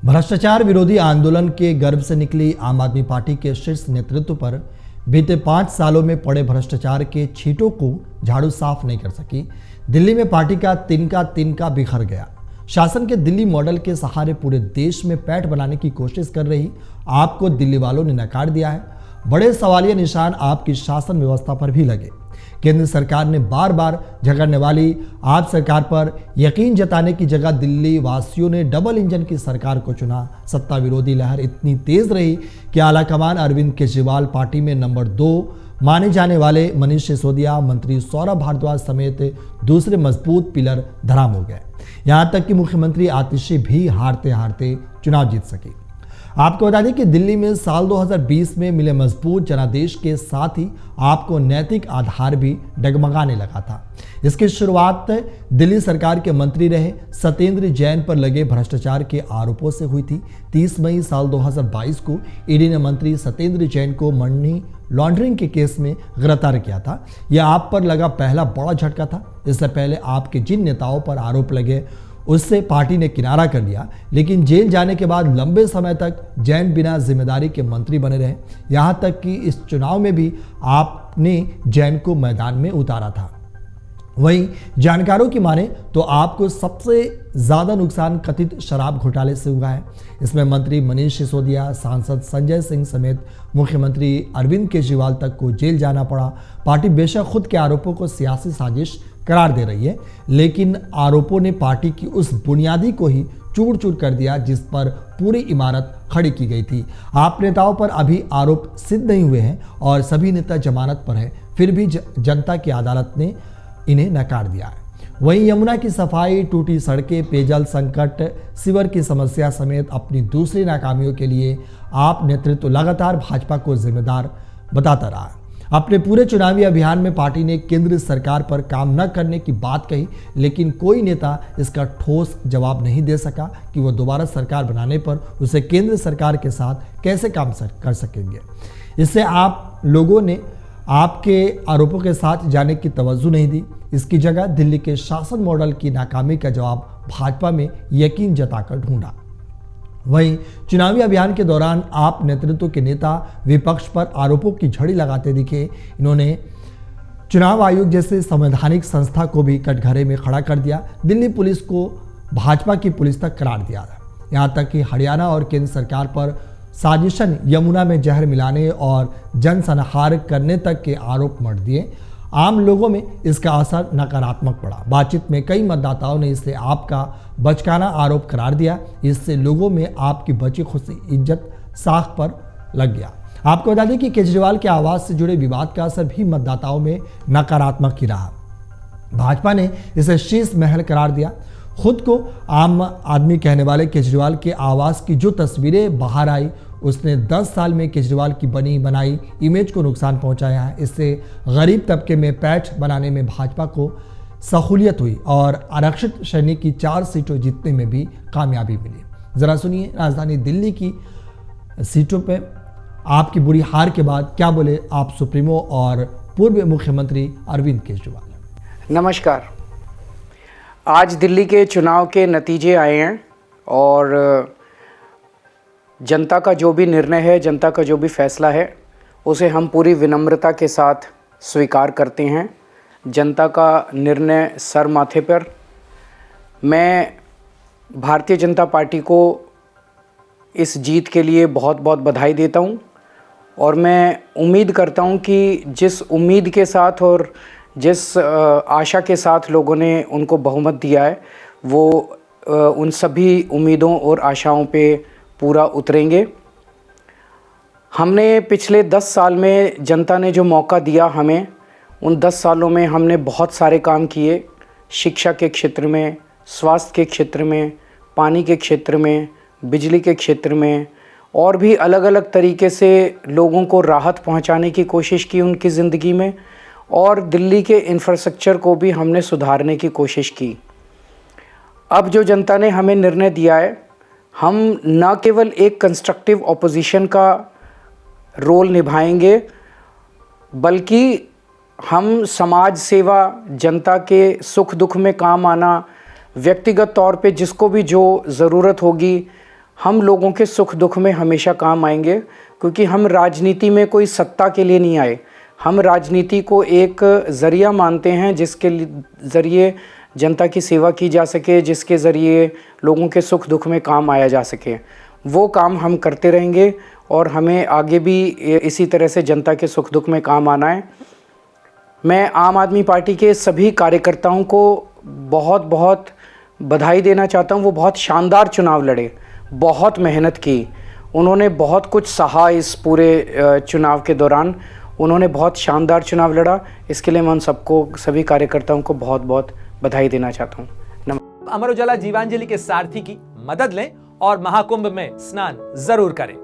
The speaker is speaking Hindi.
भ्रष्टाचार विरोधी आंदोलन के गर्भ से निकली आम आदमी पार्टी के शीर्ष नेतृत्व पर बीते 5 सालों में पड़े भ्रष्टाचार के छींटों को झाड़ू साफ नहीं कर सकी। दिल्ली में पार्टी का तिनका बिखर गया। शासन के दिल्ली मॉडल के सहारे पूरे देश में पैठ बनाने की कोशिश कर रही आपको दिल्ली वालों ने नकार दिया है। बड़े सवालिया निशान आपकी शासन व्यवस्था पर भी लगे। केंद्र सरकार ने बार बार झगड़ने वाली आप सरकार पर यकीन जताने की जगह दिल्ली वासियों ने डबल इंजन की सरकार को चुना। सत्ता विरोधी लहर इतनी तेज रही कि आलाकमान अरविंद केजरीवाल पार्टी में नंबर 2 माने जाने वाले मनीष सिसोदिया, मंत्री सौरभ भारद्वाज समेत दूसरे मजबूत पिलर धराम हो गए। यहां तक कि मुख्यमंत्री आतिशी भी हारते हारते चुनाव जीत सकी। आपको बता दें कि दिल्ली में साल 2020 में मिले मजबूत जनादेश के साथ ही आपको नैतिक आधार भी डगमगाने लगा था। इसकी शुरुआत दिल्ली सरकार के मंत्री रहे सत्येंद्र जैन पर लगे भ्रष्टाचार के आरोपों से हुई थी। 30 मई साल 2022 को ईडी ने मंत्री सत्येंद्र जैन को मनी लॉन्ड्रिंग के केस में गिरफ्तार किया था। यह आप पर लगा पहला बड़ा झटका था। इससे पहले आपके जिन नेताओं पर आरोप लगे उससे पार्टी ने किनारा कर लिया, लेकिन जेल जाने के बाद लंबे समय तक जैन बिना जिम्मेदारी के मंत्री बने रहे। यहां तक कि इस चुनाव में भी आपने जैन को मैदान में उतारा था। वहीं जानकारों की माने तो आपको सबसे ज्यादा नुकसान कथित शराब घोटाले से हुआ है। इसमें मंत्री मनीष सिसोदिया, सांसद संजय सिंह समेत मुख्यमंत्री अरविंद केजरीवाल तक को जेल जाना पड़ा। पार्टी बेशक खुद के आरोपों को सियासी साजिश करार दे रही है, लेकिन आरोपों ने पार्टी की उस बुनियादी को ही चूर चूर कर दिया जिस पर पूरी इमारत खड़ी की गई थी। आप नेताओं पर अभी आरोप सिद्ध नहीं हुए हैं और सभी नेता जमानत पर हैं, फिर भी जनता की अदालत ने इन्हें नकार दिया है। वहीं यमुना की सफाई, टूटी सड़कें, पेयजल संकट, सीवर की समस्या समेत अपनी दूसरी नाकामियों के लिए आप नेतृत्व लगातार भाजपा को जिम्मेदार बताता रहा है। अपने पूरे चुनावी अभियान में पार्टी ने केंद्र सरकार पर काम न करने की बात कही, लेकिन कोई नेता इसका ठोस जवाब नहीं दे सका कि वो दोबारा सरकार बनाने पर उसे केंद्र सरकार के साथ कैसे काम कर सकेंगे। इससे आप लोगों ने आपके आरोपों के साथ जाने की तवज्जो नहीं दी। इसकी जगह दिल्ली के शासन मॉडल की नाकामी का जवाब भाजपा में यकीन जताकर ढूंढा। वहीं चुनावी अभियान के दौरान आप नेतृत्व के नेता विपक्ष पर आरोपों की झड़ी लगाते दिखे। इन्होंने चुनाव आयोग जैसे संवैधानिक संस्था को भी कटघरे में खड़ा कर दिया। दिल्ली पुलिस को भाजपा की पुलिस तक करार दिया। यहां तक कि हरियाणा और केंद्र सरकार पर साजिशन, यमुना में जहर मिलाने और जनसंहार करने तक के आरोप मढ़ दिए। आम लोगों में इसका असर नकारात्मक पड़ा। बातचीत में कई मतदाताओं ने इसे आपका बचकाना आरोप करार दिया। इससे लोगों में आपकी बची खुशी इज्जत साख पर लग गया। आपको बता दें कि केजरीवाल के आवास से जुड़े विवाद का असर भी मतदाताओं में नकारात्मक ही रहा। भाजपा ने इसे शीश महल करार दिया। खुद को आम आदमी कहने वाले केजरीवाल के आवास की जो तस्वीरें बाहर आई, उसने 10 साल में केजरीवाल की बनी बनाई इमेज को नुकसान पहुंचाया है। इससे गरीब तबके में पैठ बनाने में भाजपा को सहूलियत हुई और आरक्षित श्रेणी की 4 सीटों जीतने में भी कामयाबी मिली। जरा सुनिए राजधानी दिल्ली की सीटों पे आपकी बुरी हार के बाद क्या बोले आप सुप्रीमो और पूर्व मुख्यमंत्री अरविंद केजरीवाल। नमस्कार। आज दिल्ली के चुनाव के नतीजे आए हैं और जनता का जो भी निर्णय है, जनता का जो भी फैसला है, उसे हम पूरी विनम्रता के साथ स्वीकार करते हैं। जनता का निर्णय सर माथे पर। मैं भारतीय जनता पार्टी को इस जीत के लिए बहुत बहुत बधाई देता हूं और मैं उम्मीद करता हूं कि जिस उम्मीद के साथ और जिस आशा के साथ लोगों ने उनको बहुमत दिया है, वो उन सभी उम्मीदों और आशाओं पे पूरा उतरेंगे। हमने पिछले 10 साल में जनता ने जो मौका दिया हमें, उन 10 सालों में हमने बहुत सारे काम किए। शिक्षा के क्षेत्र में, स्वास्थ्य के क्षेत्र में, पानी के क्षेत्र में, बिजली के क्षेत्र में और भी अलग अलग तरीके से लोगों को राहत पहुंचाने की कोशिश की उनकी ज़िंदगी में। और दिल्ली के इंफ्रास्ट्रक्चर को भी हमने सुधारने की कोशिश की। अब जो जनता ने हमें निर्णय दिया है, हम न केवल एक कंस्ट्रक्टिव ऑपोजिशन का रोल निभाएंगे, बल्कि हम समाज सेवा, जनता के सुख दुख में काम आना, व्यक्तिगत तौर पे जिसको भी जो ज़रूरत होगी हम लोगों के सुख दुख में हमेशा काम आएंगे, क्योंकि हम राजनीति में कोई सत्ता के लिए नहीं आए। हम राजनीति को एक ज़रिया मानते हैं जिसके ज़रिए जनता की सेवा की जा सके, जिसके ज़रिए लोगों के सुख दुख में काम आया जा सके। वो काम हम करते रहेंगे और हमें आगे भी इसी तरह से जनता के सुख दुख में काम आना है। मैं आम आदमी पार्टी के सभी कार्यकर्ताओं को बहुत बहुत बधाई देना चाहता हूँ। वो बहुत शानदार चुनाव लड़े, बहुत मेहनत की, उन्होंने बहुत कुछ सहा इस पूरे चुनाव के दौरान। उन्होंने बहुत शानदार चुनाव लड़ा। इसके लिए मैं उन सबको, सभी कार्यकर्ताओं को बहुत बहुत बधाई देना चाहता हूँ। अमर उजाला जीवांजलि के सारथी की मदद लें और महाकुंभ में स्नान जरूर करें।